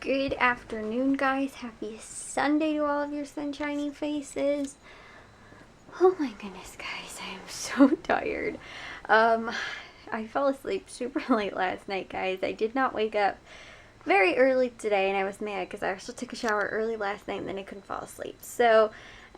Good afternoon, guys. Happy Sunday to all of your sunshiny faces. Oh my goodness, guys, I am so tired. I fell asleep super late last night, guys. I did not wake up very early today, and I was mad because I actually took a shower early last night and then I couldn't fall asleep. So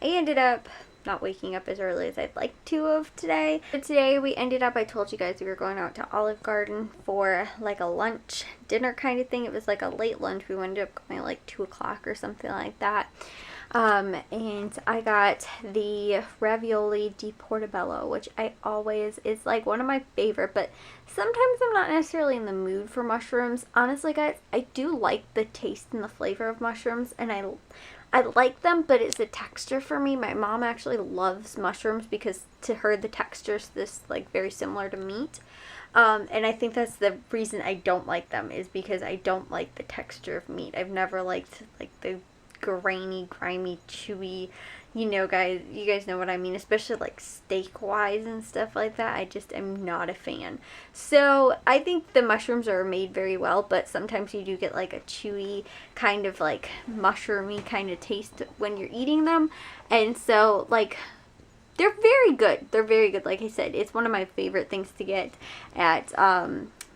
I ended up not waking up as early as I'd like to of today. But today we ended up, I told you guys we were going out to Olive Garden for like a lunch, dinner kind of thing. It was like a late lunch. We ended up going at like 2 o'clock or something like that. And I got the ravioli di portobello, which is like one of my favorite, but sometimes I'm not necessarily in the mood for mushrooms. Honestly, guys, I do like the taste and the flavor of mushrooms, and I like them, but it's a texture for me. My mom actually loves mushrooms because to her the texture's this like very similar to meat. And I think that's the reason I don't like them, is because I don't like the texture of meat. I've never liked like the grainy, grimy, chewy, you guys know what I mean, especially like steak wise and stuff like that. I just am not a fan. So I think the mushrooms are made very well, but sometimes you do get like a chewy kind of like mushroomy kind of taste when you're eating them. And so like they're very good. They're very good. Like I said, it's one of my favorite things to get at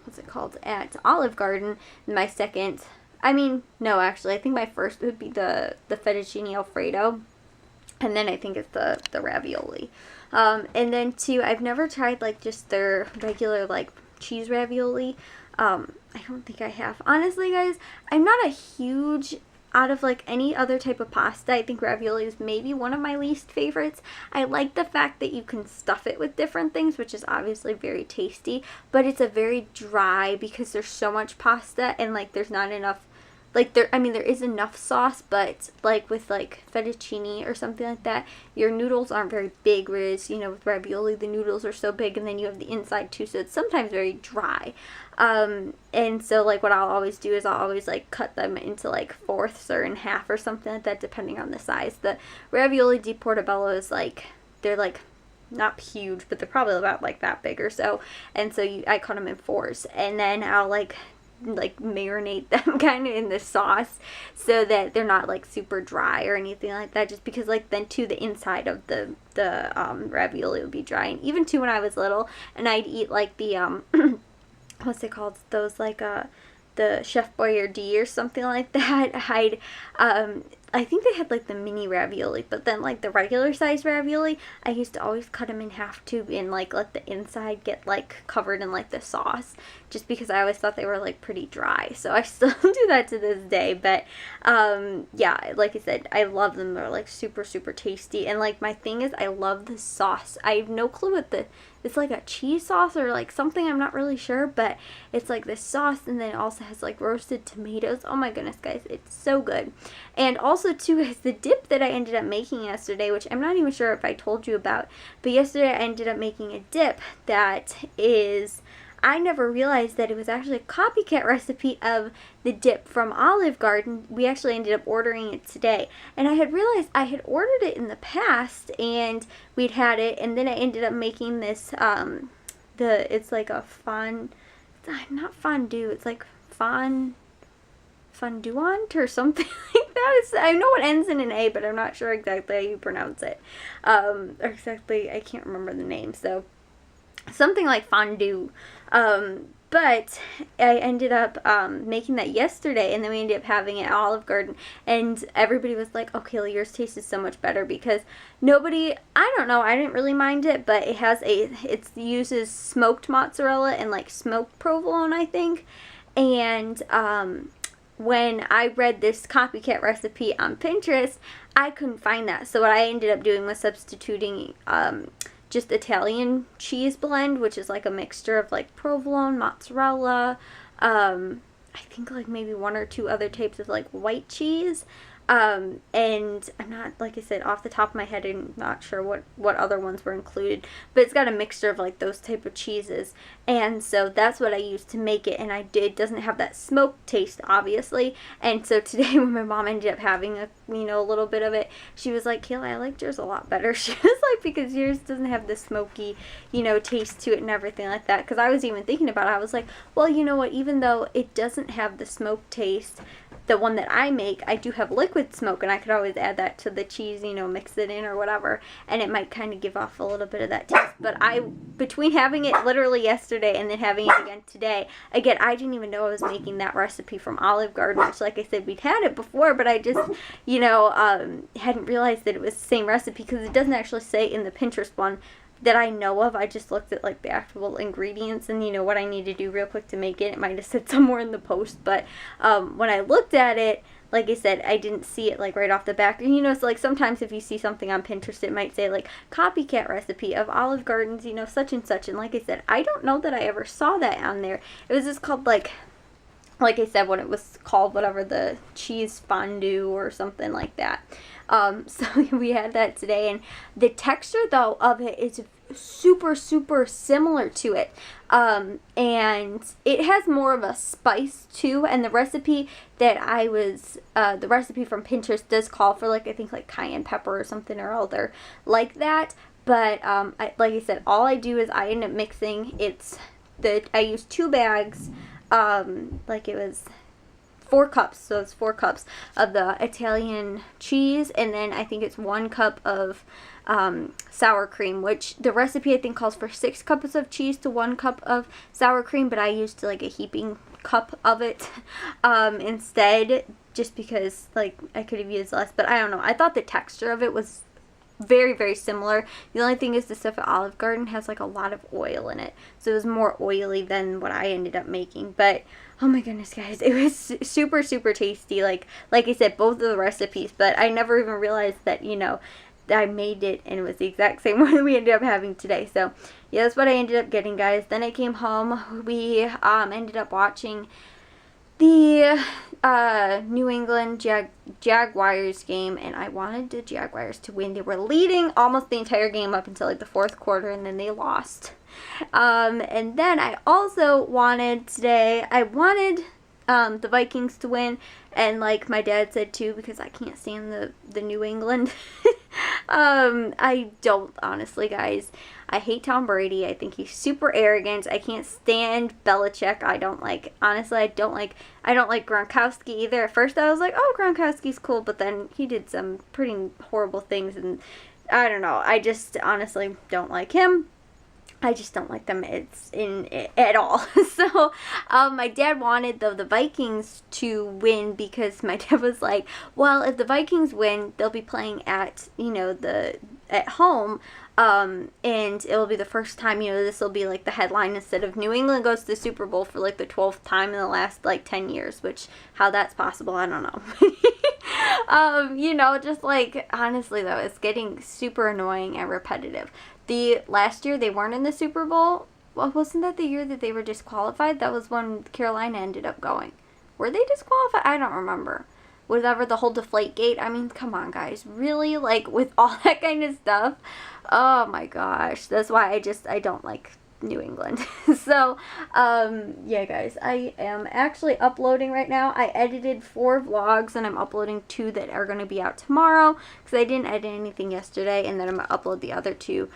what's it called, at Olive Garden. My second, no, actually, I think my first would be the fettuccine alfredo, and then I think it's the ravioli. And then too, I've never tried like just their regular like cheese ravioli. I don't think I have. Honestly, guys, I'm not a huge, out of like any other type of pasta, I think ravioli is maybe one of my least favorites. I like the fact that you can stuff it with different things, which is obviously very tasty, but it's a very dry, because there's so much pasta and like there's not enough, like there is enough sauce, but like with like fettuccine or something like that, your noodles aren't very big, whereas with ravioli the noodles are so big, and then you have the inside too, so it's sometimes very dry. And so like what I'll always do is I'll always like cut them into like fourths or in half or something like that, depending on the size. The ravioli di portobello is like, they're like not huge, but they're probably about like that big or so, and so I cut them in fours, and then I'll like marinate them kind of in the sauce so that they're not like super dry or anything like that, just because like then too the inside of the ravioli would be dry. And even too when I was little and I'd eat like the what's it called, those like the Chef Boyardee or something like that, I think they had like the mini ravioli, but then like the regular size ravioli, I used to always cut them in half too, and like let the inside get like covered in like the sauce, just because I always thought they were like pretty dry. So I still do that to this day, but yeah, like I said, I love them. They're like super super tasty, and like my thing is I love the sauce. I have no clue what it's like a cheese sauce or like something, I'm not really sure, but it's like this sauce, and then it also has like roasted tomatoes. Oh my goodness, guys, it's so good. And also too is the dip that I ended up making yesterday, which I'm not even sure if I told you about, but yesterday I ended up making a dip that is, I never realized that it was actually a copycat recipe of the dip from Olive Garden. We actually ended up ordering it today, and I had realized I had ordered it in the past and we'd had it, and then I ended up making this it's like a not fondue, it's like fondant or something like that. I know it ends in an A, but I'm not sure exactly how you pronounce it, or exactly, I can't remember the name, so something like fondue. But I ended up making that yesterday, and then we ended up having it at Olive Garden, and everybody was like, oh, Kayla, yours tasted so much better, because I don't know, I didn't really mind it, but it uses smoked mozzarella and like smoked provolone, I think, and when I read this copycat recipe on Pinterest, I couldn't find that, so what I ended up doing was substituting just Italian cheese blend, which is like a mixture of like provolone, mozzarella, I think like maybe 1 or 2 other types of like white cheese, and I'm not, like I said, off the top of my head, I'm not sure what other ones were included, but it's got a mixture of like those type of cheeses, and so that's what I used to make it, and it doesn't have that smoked taste, obviously. And so today when my mom ended up having a little bit of it, she was like, Kayla, I liked yours a lot better. She was like, because yours doesn't have the smoky taste to it and everything like that, because I was even thinking about it. I was like, well, you know what, even though it doesn't have the smoked taste, the one that I make, I do have liquid smoke, and I could always add that to the cheese, you know, mix it in or whatever, and it might kind of give off a little bit of that taste. But between having it literally yesterday and then having it again today, again, I didn't even know I was making that recipe from Olive Garden, which, like I said, we'd had it before, but I just, you know, hadn't realized that it was the same recipe, because it doesn't actually say in the Pinterest one that I know of. I just looked at like the actual ingredients and, you know, what I need to do real quick to make it. It might have said somewhere in the post, but when I looked at it, like I said, I didn't see it like right off the back. And, you know, it's like sometimes if you see something on Pinterest, it might say like copycat recipe of Olive Garden's, you know, such and such. And like I said, I don't know that I ever saw that on there. It was just called like I said, when it was called whatever, the cheese fondue or something like that. So we had that today, and the texture though of it is super, super similar to it. And it has more of a spice too, and the recipe that the recipe from Pinterest does call for like, I think like cayenne pepper or something or other like that. But like I said, all I do is I end up mixing. I use 2 bags, like it was 4 cups, so it's 4 cups of the Italian cheese, and then I think it's 1 cup of sour cream, which the recipe I think calls for 6 cups of cheese to 1 cup of sour cream, but I used like a heaping cup of it instead, just because like I could have used less. But I don't know, I thought the texture of it was very, very similar. The only thing is the stuff at Olive Garden has like a lot of oil in it, so it was more oily than what I ended up making. But oh my goodness, guys, it was super, super tasty. Like I said, both of the recipes, but I never even realized that, you know, that I made it and it was the exact same one we ended up having today. So yeah, that's what I ended up getting, guys. Then I came home. We ended up watching the New England Jaguars game, and I wanted the Jaguars to win. They were leading almost the entire game up until like the 4th quarter, and then they lost. And then I also wanted the Vikings to win, and like my dad said too, because I can't stand the New England. I don't, honestly, guys. I hate Tom Brady. I think he's super arrogant. I can't stand Belichick. I don't like Gronkowski either. At first I was like, oh, Gronkowski's cool, but then he did some pretty horrible things, and I don't know. I just honestly don't like him. I just don't like them at all. So, my dad wanted the Vikings to win, because my dad was like, well, if the Vikings win, they'll be playing at, you know, at home, and it will be the first time, you know, this will be like the headline instead of New England goes to the Super Bowl for like the 12th time in the last like 10 years, which how that's possible, I don't know. You know, just like, honestly though, it's getting super annoying and repetitive. The last year they weren't in the Super Bowl. Well, wasn't that the year that they were disqualified? That was when Carolina ended up going. Were they disqualified? I don't remember. Whatever, the whole Deflategate. I mean, come on, guys. Really? Like, with all that kind of stuff? Oh, my gosh. That's why I don't like New England. So, yeah, guys. I am actually uploading right now. I edited 4 vlogs, and I'm uploading 2 that are going to be out tomorrow, because I didn't edit anything yesterday, and then I'm going to upload the other 2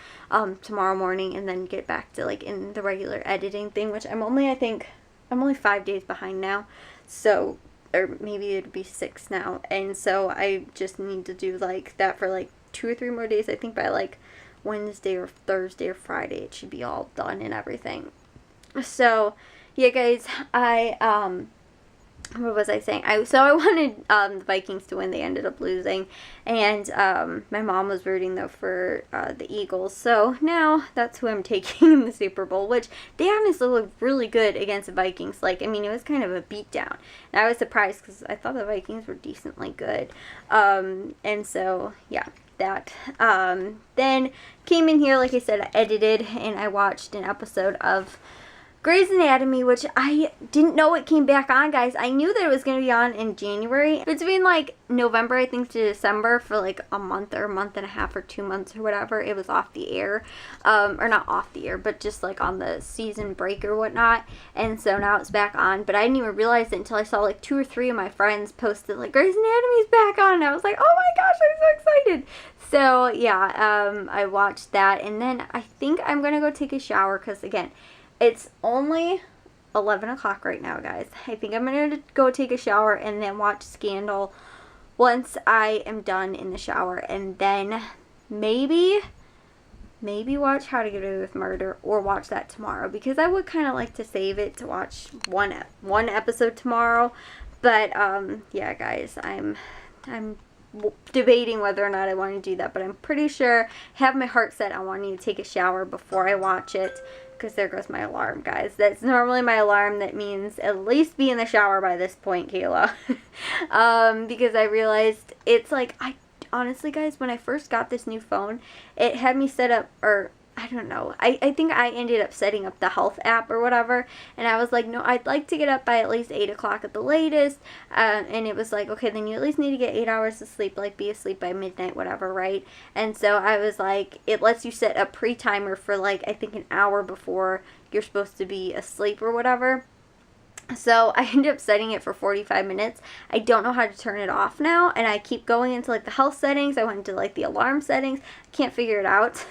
tomorrow morning, and then get back to, like, in the regular editing thing, which I'm only 5 days behind now. So, or maybe it'd be 6 now, and so I just need to do like that for like 2 or 3 more days. I think by like Wednesday or Thursday or Friday it should be all done and everything. So yeah, guys, what was I saying? I wanted the Vikings to win. They ended up losing, and my mom was rooting though for the Eagles. So now that's who I'm taking in the Super Bowl, which they honestly looked really good against the Vikings. Like, I mean, it was kind of a beatdown, and I was surprised because I thought the Vikings were decently good. And so yeah, that. Then came in here, like I said, I edited and I watched an episode of Grey's Anatomy, which I didn't know it came back on, guys. I knew that it was going to be on in January. Between, like, November, I think, to December for, like, a month or a month and a half or 2 months or whatever, it was off the air. Or not off the air, but just, like, on the season break or whatnot. And so now it's back on. But I didn't even realize it until I saw, like, 2 or 3 of my friends posted, like, Grey's Anatomy's back on. And I was like, oh my gosh, I'm so excited. So, yeah, I watched that. And then I think I'm going to go take a shower because, again, it's only 11 o'clock right now, guys. I think I'm going to go take a shower and then watch Scandal once I am done in the shower. And then maybe watch How to Get Away with Murder, or watch that tomorrow, because I would kind of like to save it to watch one episode tomorrow. But yeah, guys, I'm debating whether or not I want to do that, but I'm pretty sure, have my heart set on wanting to take a shower before I watch it, because there goes my alarm, guys. That's normally my alarm. That means at least be in the shower by this point, Kayla. Because I realized it's like, honestly, guys, when I first got this new phone, it had me set up, or I don't know, I think I ended up setting up the health app or whatever, and I was like, no, I'd like to get up by at least 8 o'clock at the latest, and it was like, okay, then you at least need to get 8 hours of sleep, like be asleep by midnight, whatever, right? And so I was like, it lets you set a pre-timer for like, I think an hour before you're supposed to be asleep or whatever. So I ended up setting it for 45 minutes. I don't know how to turn it off now, and I keep going into like the health settings. I went into like the alarm settings. Can't figure it out.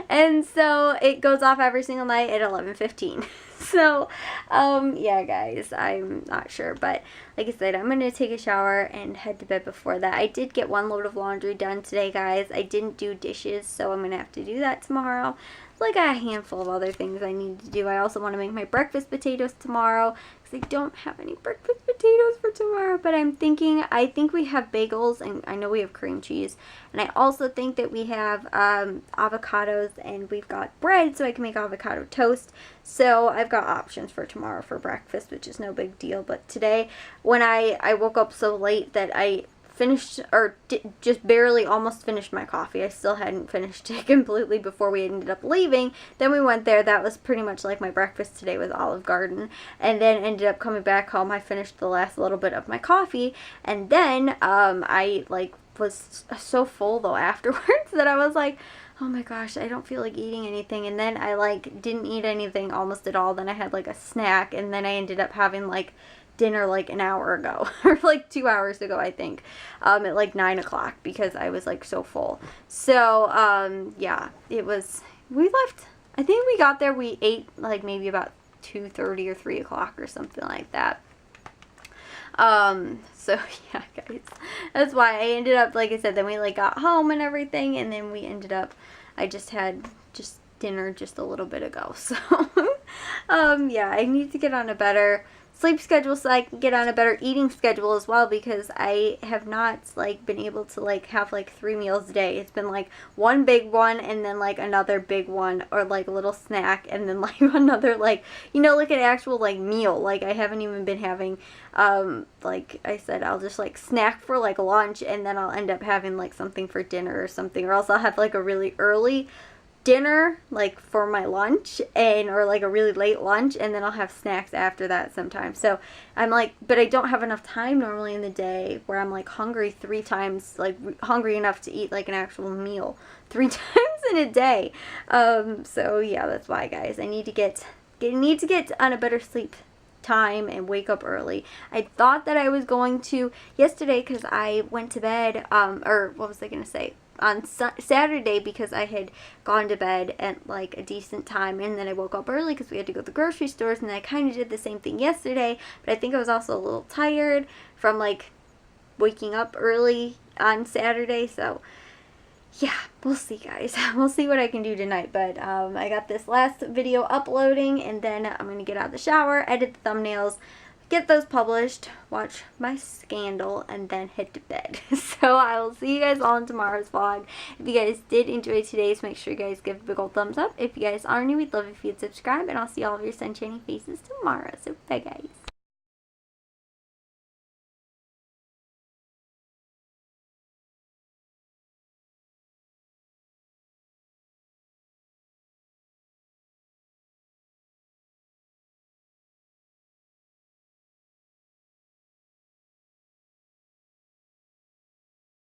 And so it goes off every single night at 11:15. So, yeah, guys, I'm not sure. But like I said, I'm going to take a shower and head to bed before that. I did get 1 load of laundry done today, guys. I didn't do dishes, so I'm going to have to do that tomorrow. Like a handful of other things I need to do. I also want to make my breakfast potatoes tomorrow, because I don't have any breakfast potatoes for tomorrow. But I think we have bagels, and I know we have cream cheese. And I also think that we have avocados, and we've got bread, so I can make avocado toast. So I've got options for tomorrow for breakfast, which is no big deal. But today, when I woke up so late that I finished, or just barely almost finished my coffee. I still hadn't finished it completely before we ended up leaving. Then we went there. That was pretty much like my breakfast today with Olive Garden. And then ended up coming back home. I finished the last little bit of my coffee. And then I like was so full though afterwards that I was like, oh my gosh, I don't feel like eating anything. And then I like didn't eat anything almost at all. Then I had like a snack, and then I ended up having like dinner like an hour ago, or like 2 hours ago, I think, at like 9 o'clock, because I was like so full. So yeah, we left, I think we got there, we ate like maybe about 2:30 or 3 o'clock or something like that. So yeah, guys, that's why I ended up, like I said, then we like got home and everything, and then we ended up, I just had dinner just a little bit ago. So yeah, I need to get on a better sleep schedule so I can get on a better eating schedule as well, because I have not like been able to like have like 3 meals a day. It's been like one big one, and then like another big one, or like a little snack, and then like another, like, you know, like an actual like meal. Like I haven't even been having like I said, I'll just like snack for like lunch, and then I'll end up having like something for dinner or something, or else I'll have like a really early dinner like for my lunch, or like a really late lunch, and then I'll have snacks after that sometimes. So I'm like, but I don't have enough time normally in the day where I'm like hungry 3 times, like hungry enough to eat like an actual meal 3 times in a day. So yeah, that's why, guys, I need to get on a better sleep time and wake up early. I thought that I was going to yesterday, because I went to bed, or what was I going to say? On Saturday, because I had gone to bed at like a decent time, and then I woke up early because we had to go to the grocery stores, and then I kind of did the same thing yesterday, but I think I was also a little tired from like waking up early on Saturday. So yeah, we'll see, guys. We'll see what I can do tonight. But I got this last video uploading, and then I'm going to get out of the shower, edit the thumbnails, get those published, watch my Scandal, and then head to bed. So I will see you guys all in tomorrow's vlog. If you guys did enjoy today's, make sure you guys give a big old thumbs up. If you guys are new, we'd love if you'd subscribe, and I'll see all of your sunshiny faces tomorrow. So bye, guys.